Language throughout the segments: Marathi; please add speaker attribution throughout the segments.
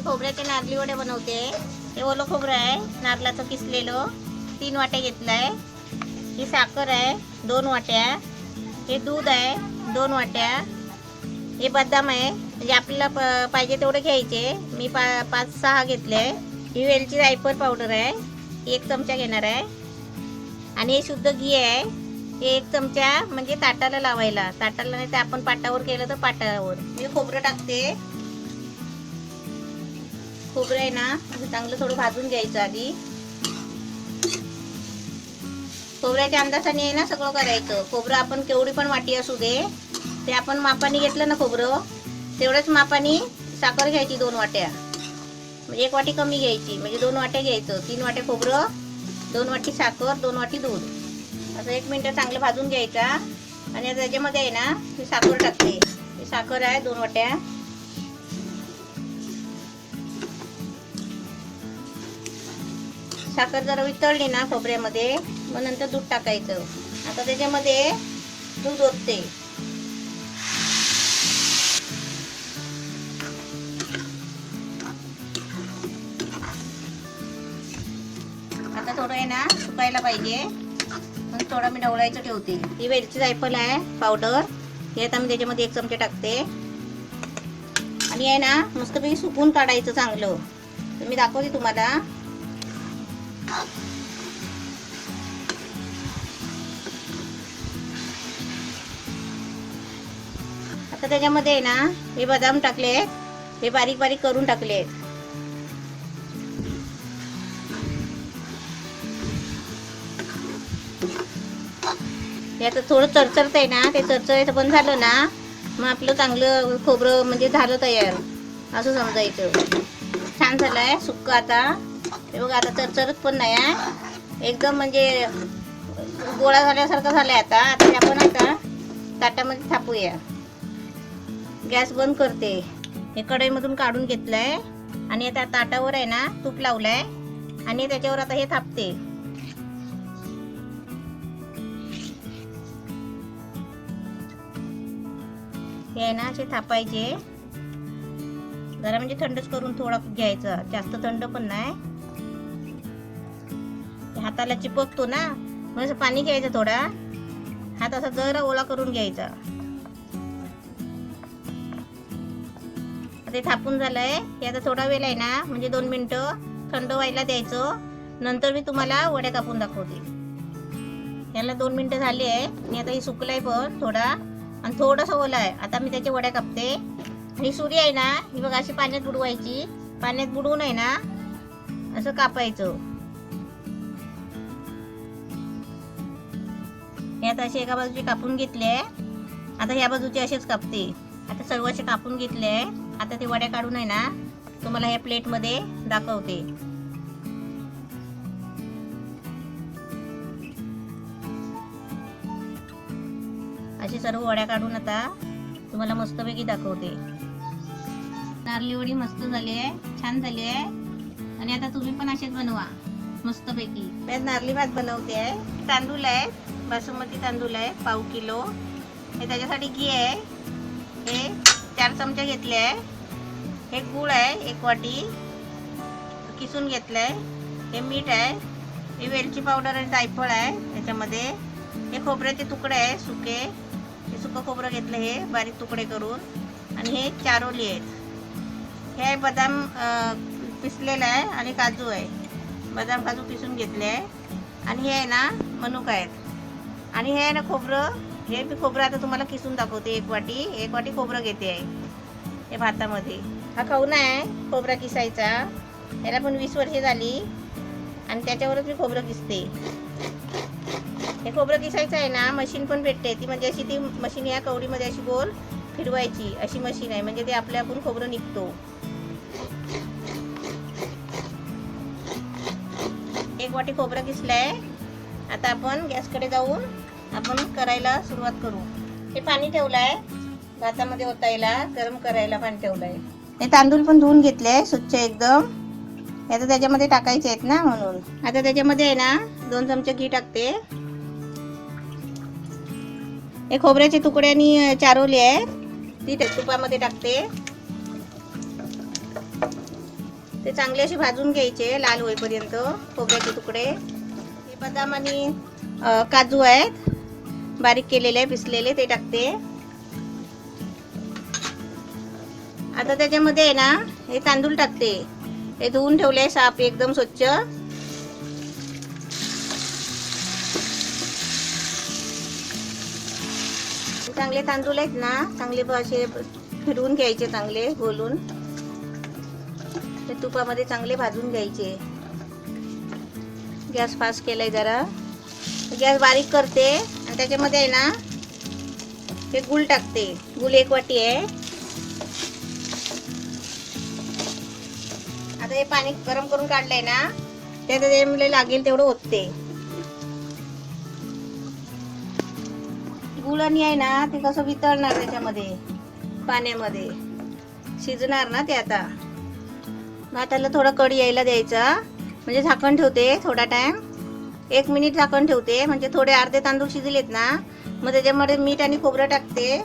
Speaker 1: खोबऱ्याचे नारळी वडे बनवते। हे ओलं खोबरं आहे, नारळाचं किसलेलं 3 वाट्या घेतलाय। ही साखर आहे 2 वाट्या। हे दूध आहे 2 वाट्या। हे बदाम आहे, म्हणजे आपल्याला पाहिजे तेवढे घ्यायचे। मी 5-6 घेतले। ही वेलची जायफळ पावडर आहे, 1 चमचा घेणार आहे। आणि हे शुद्ध घी आहे, हे 1 चमचा, म्हणजे ताटाला लावायला। ताटाला नाही तर आपण पाटावर केलं तर पाटावर। मी खोबरं टाकते। खोबरं आहे ना चांगलं थोडं भाजून घ्यायचं आधी। खोबऱ्याच्या अंदाजाने आहे ना सगळं करायचं। खोबरं आपण केवढी पण वाटी असू दे, ते आपण मापाने घेतलं ना खोबरं, तेवढंच मापाने साखर घ्यायची 2 वाट्या। म्हणजे 1 वाटी कमी घ्यायची, म्हणजे 2 वाट्या घ्यायचं। 3 वाट्या खोबरं, 2 वाटी साखर, 2 वाटी दूध। असं 1 मिनिट चांगलं भाजून घ्यायचा। आणि त्याच्यामध्ये आहे ना ही साखर टाकते। ही साखर आहे 2 वाट्या। साखर जरा वितळली ना खोबऱ्यामध्ये, मग नंतर दूध टाकायचं। आता त्याच्यामध्ये दूध ओतते। आता थोडं आहे ना सुकायला पाहिजे, मग थोडा मी ढवळायचं ठेवते। ही वेलची जायफळ आहे पावडर, हे आता मी त्याच्यामध्ये 1 चमचा टाकते। आणि आहे ना मस्तपैकी सुकून काढायचं चांगलं। तर मी दाखवते तुम्हाला। आता त्याच्यामध्ये आहे ना हे बदाम टाकले, हे बारीक बारीक करून टाकले। हे आता थोडं चरचरत आहे ना, ते चरचरायचं बंद झालं ना, मग आपलं चांगलं खोबरं म्हणजे झालं तयार असं समजायचं। छान झालंय सुक्क आता। हे बघा आता चरचरत पण नाही आहे, एकदम म्हणजे गोळा झाल्यासारखं झालंय। आता आपण आता ताटामध्ये थापूया। गॅस बंद करते। हे कढईमधून काढून घेतलंय आणि आता ताटावर आहे ना तूप लावलंय आणि त्याच्यावर आता हे थापते। हे ना असे थापायचे, जरा म्हणजे थंडच करून थोडा घ्यायचा, जास्त थंड पण नाही। हाताला चिपकतो ना, मग असं पाणी घ्यायचं थोडा, हात असा जरा ओला करून घ्यायचा। ते थापून झालंय। हे आता थोडा वेळ आहे ना, म्हणजे 2 मिनिटं थंड व्हायला द्यायचं। नंतर मी तुम्हाला वड्या कापून दाखवते। याला 2 मिनिटं झाली आहे आणि आता हे सुकलंय पण थोडा, आणि थोडंसं ओलं आहे। आता मी त्याच्या वड्या कापते। आणि सुरी आहे ना ही बघा अशी पाण्यात बुडवायची, पाण्यात बुडवून आहे ना असं कापायचं। हे आता असे एका बाजूचे कापून घेतले, आता ह्या बाजूचे असेच कापते। आता सर्व असे कापून घेतले आहे। आता ते वड्या काढून आहे ना तुम्हाला ह्या प्लेटमध्ये दाखवते। अशी सर्व वड्या काढून आता तुम्हाला मस्तपैकी दाखवते। नारळी वडी मस्त झाली आहे, छान झाली आहे। आणि आता तुम्ही पण असेच बनवा मस्तपैकी। मी नारळी भात बनवते आहे। तांदूळ आहे, बासमती तांदूळ आहे 1/2 किलो। हे त्याच्यासाठी घी आहे, हे 4 चमचे घेतले आहे। हे गूळ आहे 1 वाटी किसून घेतलंय। हे मीठ आहे, हे वेलची पावडर आणि जायफळ आहे त्याच्यामध्ये। हे खोबऱ्याचे तुकडे आहे सुके, हे सुकं खोबरं घेतलं हे बारीक तुकडे करून। आणि हे चारोली आहेत। हे बदाम पिसलेला आहे आणि काजू आहे, बदाम काजू पिसून घेतले आहे। आणि हे आहे ना मनुका आहेत। आणि हे आहे ना खोबरं, हे मी खोबरं आता तुम्हाला किसून दाखवते। 1 वाटी खोबरं घेते आहे हे भातामध्ये। हा खवना आहे खोबरा किसायचा, याला पण 20 वर्षे झाली आणि त्याच्यावरच मी खोबरं किसते। हे खोबरं किसायचं आहे ना मशीन पण भेटते, ती म्हणजे अशी ती मशीन या कवडीमध्ये अशी गोल फिरवायची अशी मशीन आहे, म्हणजे ते आपल्या आपण खोबरं निघतो। 1 वाटी खोबरं किसलंय। आता आपण गॅसकडे जाऊन आपण करायला सुरुवात करू। हे पाणी ठेवलंय भातामध्ये ओतायला, गरम करायला पाणी ठेवलंय। हे तांदूळ पण धुवून घेतले स्वच्छ एकदम, आता त्याच्यामध्ये टाकायचे आहेत ना म्हणून। आता त्याच्यामध्ये आहे ना 2 चमचे घी टाकते। हे खोबऱ्याचे तुकडे आणि चारोली आहे ती तुपामध्ये टाकते। ते चांगले असे भाजून घ्यायचे लाल होईपर्यंत. खोबऱ्याचे तुकडे, हे बदाम आणि काजू आहेत बारीक केलेले पिसलेले, ते टाकते. आता त्याच्यामध्ये आहे ना हे तांदूळ टाकते. हे धुवून ठेवले साफ एकदम स्वच्छ. चांगले तांदूळ आहेत ना, चांगले असे फिरवून घ्यायचे, चांगले गोलून ते तुपामध्ये चांगले भाजून घ्यायचे. गॅस फास्ट केलाय जरा, गॅस बारीक करते आणि त्याच्यामध्ये आहे ना हे गूळ टाकते. गूळ 1 वाटी आहे. आता हे पाणी गरम करून काढलंय ना, त्याच्यामध्ये लागेल तेवढं ओतते. गुळानी आहे ना ते कसं वितळणार त्याच्यामध्ये, पाण्यामध्ये शिजणार ना ते. आता भाताला थोडा कढी यायला द्यायचा, म्हणजे झाकण ठेवते थोडा टाइम, 1 मिनिट झाकण ठेवते. म्हणजे थोडे अर्धे तांदूळ शिजलेत ना, मग त्याच्यामध्ये मीठ आणि खोबरं टाकते.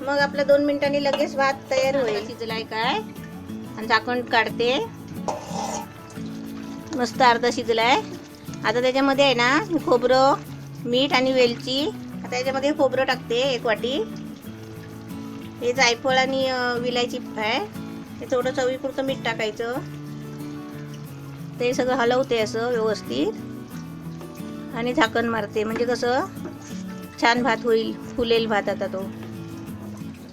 Speaker 1: मग आपलं 2 मिनिटांनी लगेच भात तयार होईल. शिजलाय काय, आणि झाकण काढते. मस्त अर्धा शिजलाय. आता त्याच्यामध्ये आहे ना खोबरं, मीठ आणि वेलची. आता याच्यामध्ये खोबरं टाकते 1 वाटी. हे जायफळ आणि विलायची आहे. हे थोडं चवीपुरतं मीठ टाकायचं. ते सगळं हलवते असं व्यवस्थित आणि झाकण मारते. म्हणजे कसं छान भात होईल, फुलेल भात. आता तो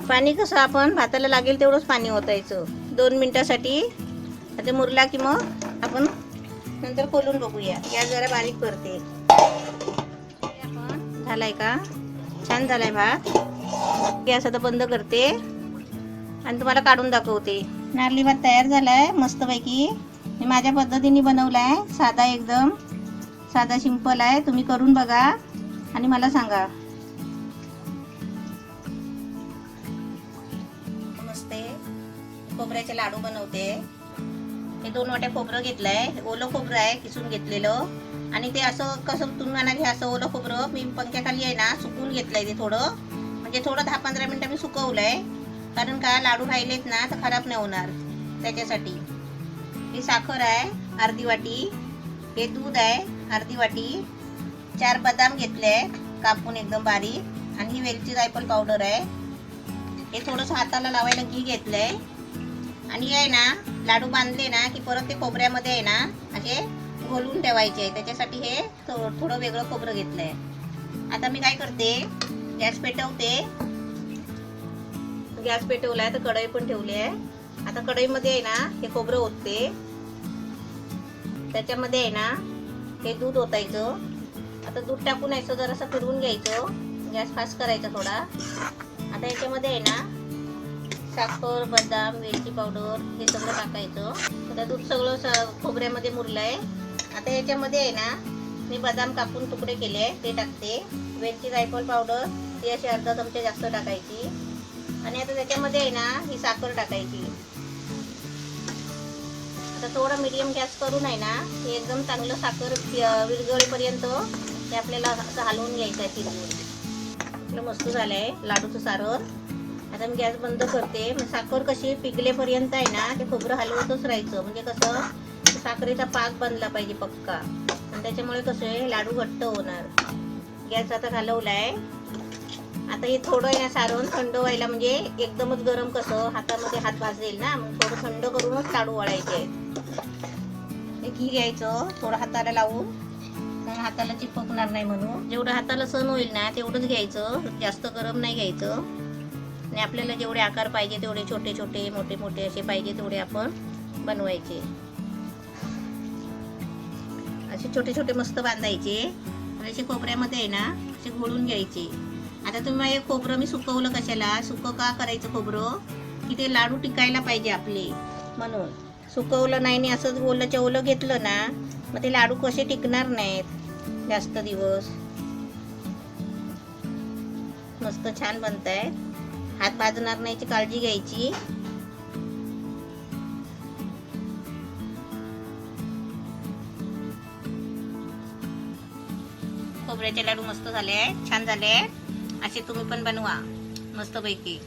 Speaker 1: पाणी कसं आपण भाताला लागेल तेवढंच पाणी ओतायचं 2 मिनिटासाठी. आता मुरला की मग आपण नंतर खोलून बघूया. गॅस जरा बारीक करते. आपण झालाय का, छान झालाय भात. गॅस आता बंद करते आणि तुम्हाला काढून दाखवते. नारळी भात तयार झालाय मस्तपैकी. मी माझ्या पद्धतीने बनवलाय, साधा एकदम साधा सिंपल आहे. तुम्ही करून बघा आणि मला सांगा. मस्त खोबऱ्याचे लाडू बनवते. हे 2 वाट्या खोबरं घेतलंय. ओलं खोबरं आहे किसून घेतलेलं. आणि ते असं कसं तुम्ही म्हणाले असं ओलं खोबरं मी पंख्याखाली आहे ना सुकवून घेतलंय. ते थोडं म्हणजे थोडं 10-15 मिनिटं मी सुकवलंय. कारण का लाडू राहिलेत ना तर खराब नाही होणार त्याच्यासाठी. ही साखर आहे अर्धी वाटी. हे दूध आहे अर्धी वाटी. 4 बदाम घेतले कापून एकदम बारीक. आणि ही वेलची जायफळ पावडर आहे. हे थोडंसं हाताला लावायला घी घेतलंय. आणि आहे ना लाडू बांधले ना की परत ते खोबऱ्यामध्ये आहे ना असे घोलून ठेवायचे. त्याच्यासाठी हे थोडं वेगळं खोबरं घेतलंय. आता मी काय करते, गॅस पेटवते. गॅस पेटवलाय तर कढई पण ठेवली आहे. आता कढईमध्ये आहे ना हे खोबरं ओतते. त्याच्यामध्ये आहे ना हे दूध ओतायचं. आता दूध टाकून यायचं, जरासं फिरवून घ्यायचं. गॅस फास्ट करायचा थोडा. आता याच्यामध्ये आहे ना साखर, बदाम, वेलची पावडर हे सगळं टाकायचं. आता दूध सगळं खोबऱ्यामध्ये मुरलंय. आता याच्यामध्ये आहे ना मी बदाम कापून तुकडे केले ते टाकते. वेलची जायफळ पावडर ती अशी अर्धा चमचा जास्त टाकायची. आणि आता त्याच्यामध्ये आहे ना ही साखर टाकायची. आता थोडा मीडियम गॅस करून आहे ना हे एकदम चांगलं साखर विरघळेपर्यंत ते आपल्याला असं हलवून घ्यायचं आहे फिरवून. आपलं मस्त झालंय लाडूचं सारण. आता मी गॅस बंद करते. मग साखर कशी पिकलेपर्यंत आहे ना ते खोबरं हलवतच राहायचं. म्हणजे कसं साखरेचा पाक बनला पाहिजे पक्का. आणि त्याच्यामुळे कसं लाडू घट्ट होणार. गॅस आता घालवलाय. आता हे थोडं आहे ना सारण थंड व्हायला, म्हणजे एकदमच गरम कसं हातामध्ये हात भाजेल ना, मग थोडं थंड करूनच लाडू वळायचे आहेत. हे घी घ्यायचं थोडं हाताला लावून, मग हाताला चिपकणार नाही म्हणून. जेवढं हाताला सहन होईल ना तेवढंच घ्यायचं, जास्त गरम नाही घ्यायचं. आणि आपल्याला जेवढे आकार पाहिजे तेवढे छोटे छोटे मोठे मोठे असे पाहिजे तेवढे आपण बनवायचे. असे छोटे छोटे मस्त बांधायचे. आणि असे खोबऱ्यामध्ये आहे ना असे घोळून घ्यायचे. आता तुम्ही हे खोबरं मी सुकवलं कशाला, सुकं का करायचं खोबरं, की ते लाडू टिकायला पाहिजे आपले म्हणून. सुकवलं नाही आणि असंच ओलंच्या ओलं घेतलं ना मग ते लाडू कसे टिकणार नाहीत जास्त दिवस. मस्त छान बनतायत. हात भाजणार नाहीची काळजी घ्यायची. खोबऱ्याचे लाडू मस्त झाले, छान झाले. असे तुम्ही पण बनवा मस्तपैकी.